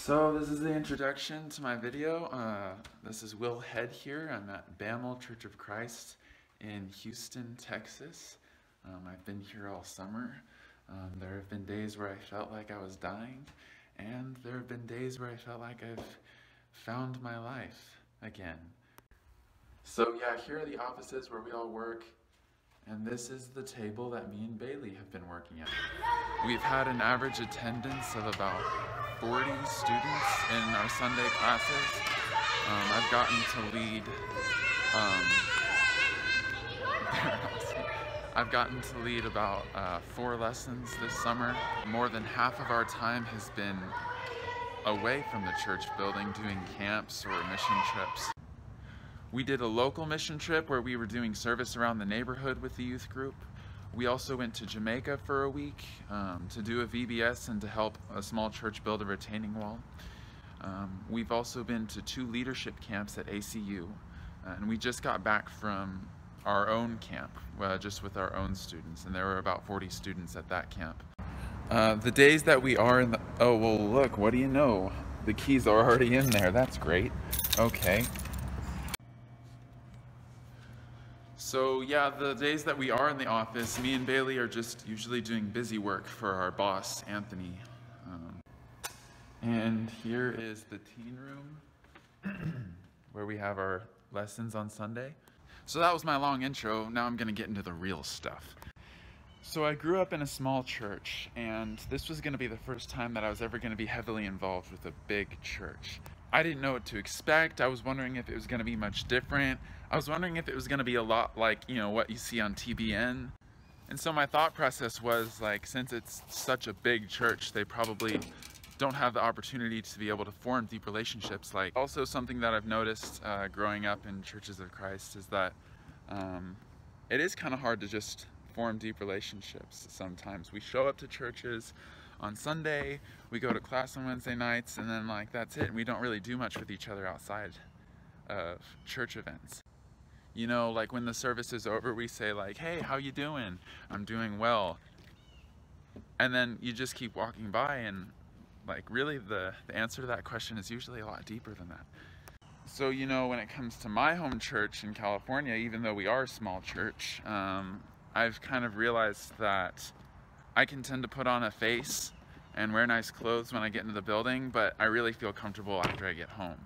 So this is the introduction to my video. This is Will Head here. I'm at Bammel Church of Christ in Houston, Texas. I've been here all summer. There have been days where I felt like I was dying, and there have been days where I felt like I've found my life again. So yeah, here are the offices where we all work, and this is the table that me and Bailey have been working at. We've had an average attendance of about 40 students in our Sunday classes. I've gotten to lead about 4 lessons this summer. More than half of our time has been away from the church building doing camps or mission trips. We did a local mission trip where we were doing service around the neighborhood with the youth group. We also went to Jamaica for a week to do a VBS and to help a small church build a retaining wall. We've also been to 2 leadership camps at ACU, and we just got back from our own camp, just with our own students, and there were about 40 students at that camp. The days that we are in the... Oh, well, look, what do you know? The keys are already in there. That's great. Okay. So yeah, the days that we are in the office, me and Bailey are just usually doing busy work for our boss, Anthony. And here is the teen room where we have our lessons on Sunday. So that was my long intro. Now I'm gonna get into the real stuff. So I grew up in a small church, and this was gonna be the first time that I was ever gonna be heavily involved with a big church. I didn't know what to expect. I was wondering if it was gonna be much different. I was wondering if it was gonna be a lot like, you know, what you see on TBN. And so my thought process was like, since it's such a big church, they probably don't have the opportunity to be able to form deep relationships. Like, also something that I've noticed growing up in churches of Christ is that it is kind of hard to just form deep relationships sometimes. We show up to churches on Sunday, we go to class on Wednesday nights, and then like that's it. We don't really do much with each other outside of church events. You know, like when the service is over, we say like, hey, how you doing? I'm doing well. And then you just keep walking by, and like really the answer to that question is usually a lot deeper than that. So, you know, when it comes to my home church in California, even though we are a small church, I've kind of realized that I can tend to put on a face and wear nice clothes when I get into the building, but I really feel comfortable after I get home.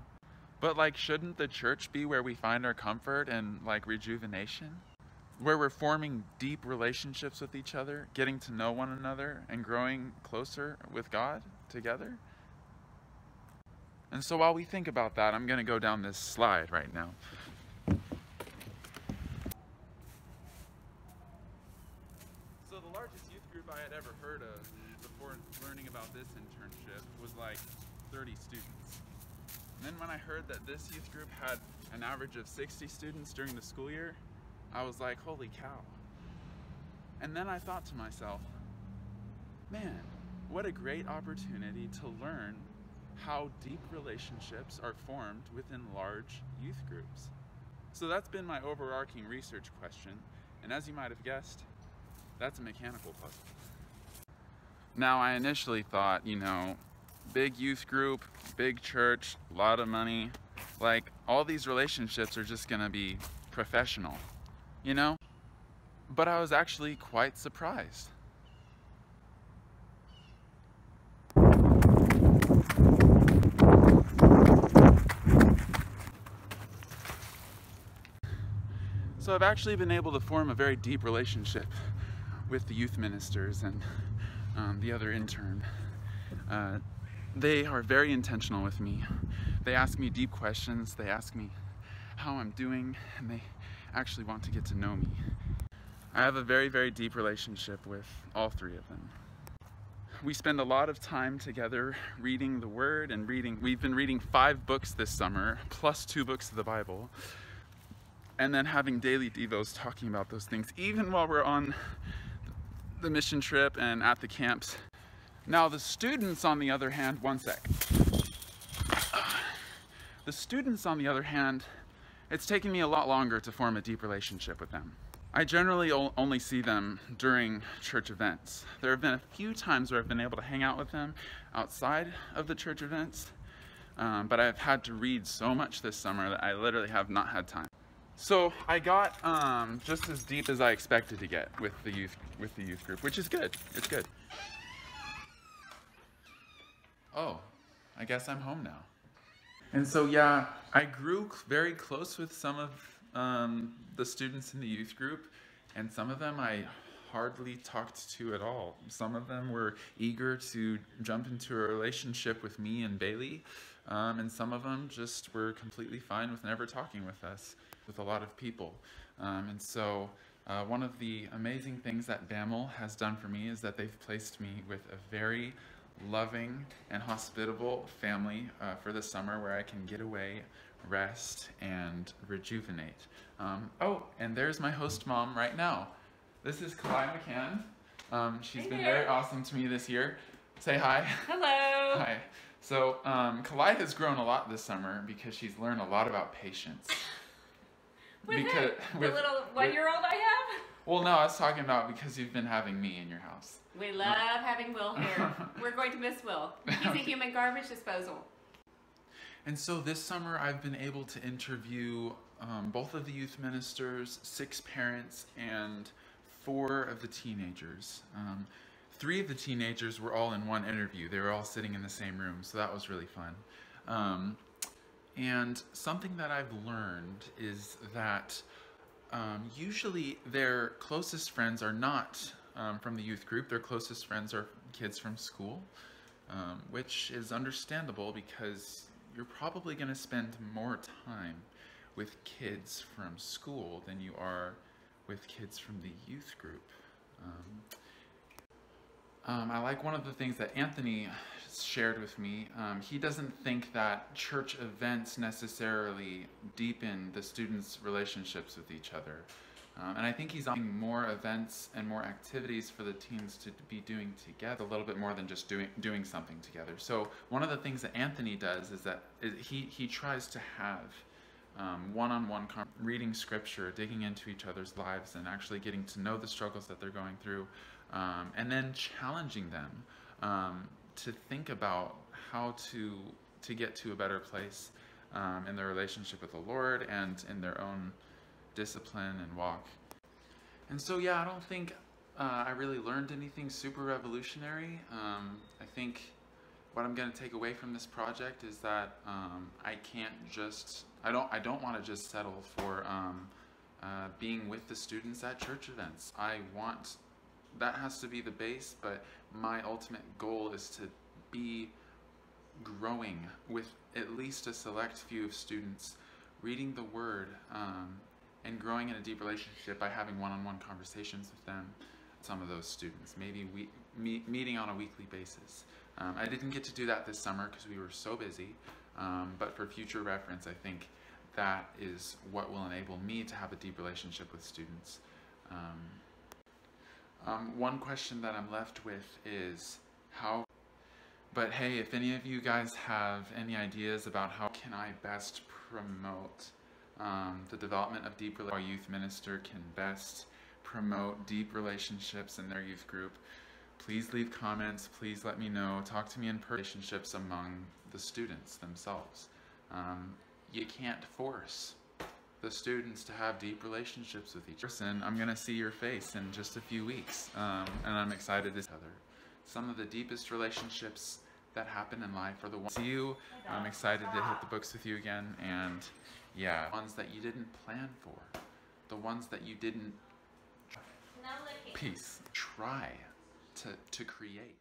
But like, shouldn't the church be where we find our comfort and like rejuvenation? Where we're forming deep relationships with each other, getting to know one another, and growing closer with God together? And so while we think about that, I'm gonna go down this slide right now. So the largest youth group I had ever heard of before learning about this internship was like 30 students. And then when I heard that this youth group had an average of 60 students during the school year, I was like, holy cow. And then I thought to myself, man, what a great opportunity to learn how deep relationships are formed within large youth groups. So that's been my overarching research question, and as you might have guessed, that's a mechanical puzzle. Now, I initially thought, you know, big youth group, big church, a lot of money, like all these relationships are just gonna be professional, you know? But I was actually quite surprised. So I've actually been able to form a very deep relationship with the youth ministers and the other intern. They are very intentional with me. They ask me deep questions, they ask me how I'm doing, and they actually want to get to know me. I have a very, very deep relationship with all 3 of them. We spend a lot of time together reading the Word and reading. We've been reading 5 books this summer, plus 2 books of the Bible, and then having daily devos talking about those things, even while we're on the mission trip and at the camps. Now the students, on the other hand, one sec. The students, on the other hand, it's taken me a lot longer to form a deep relationship with them. I generally only see them during church events. There have been a few times where I've been able to hang out with them outside of the church events, but I've had to read so much this summer that I literally have not had time. So I got just as deep as I expected to get with the youth group, which is good. It's good. Oh, I guess I'm home now. And so yeah, I grew very close with some of the students in the youth group, and some of them I hardly talked to at all. Some of them were eager to jump into a relationship with me and Bailey, and some of them just were completely fine with never talking with us, with a lot of people. And so one of the amazing things that Bammel has done for me is that they've placed me with a very loving and hospitable family for the summer where I can get away, rest, and rejuvenate. Oh, and there's my host mom right now. This is Kalai McCann. She's been very awesome to me this year. Say hi. Hello. Hi. So Kalai has grown a lot this summer because she's learned a lot about patience. With the little one-year-old I have? Well, no, I was talking about because you've been having me in your house. We love having Will here. We're going to miss Will. He's a human garbage disposal. And so this summer I've been able to interview both of the youth ministers, 6 parents, and 4 of the teenagers. 3 of the teenagers were all in one interview. They were all sitting in the same room, so that was really fun. And something that I've learned is that usually their closest friends are not from the youth group. Their closest friends are kids from school, which is understandable because you're probably going to spend more time with kids from school than you are with kids from the youth group. I like one of the things that Anthony shared with me. He doesn't think that church events necessarily deepen the students' relationships with each other. And I think he's on more events and more activities for the teens to be doing together, a little bit more than just doing something together. So one of the things that Anthony does is that he tries to have one-on-one reading scripture, digging into each other's lives, and actually getting to know the struggles that they're going through, and then challenging them to think about how to get to a better place in their relationship with the Lord and in their own discipline and walk. And so yeah, I don't think I really learned anything super revolutionary. I think what I'm going to take away from this project is that I don't want to just settle for being with the students at church events. That has to be the base, but my ultimate goal is to be growing with at least a select few of students, reading the Word, and growing in a deep relationship by having one-on-one conversations with them, some of those students, maybe meeting on a weekly basis. I didn't get to do that this summer because we were so busy, but for future reference, I think that is what will enable me to have a deep relationship with students. One question that I'm left with is but hey, if any of you guys have any ideas about how can I best promote the development of deep relationships, how a youth minister can best promote deep relationships in their youth group, please leave comments, please let me know, talk to me in relationships among the students themselves. You can't force the students to have deep relationships with each person. I'm going to see your face in just a few weeks, and I'm excited to see other. Some of the deepest relationships that happen in life are the ones. See you. I'm excited to hit the books with you again, and yeah, ones that you didn't plan for, the ones that you didn't try to create.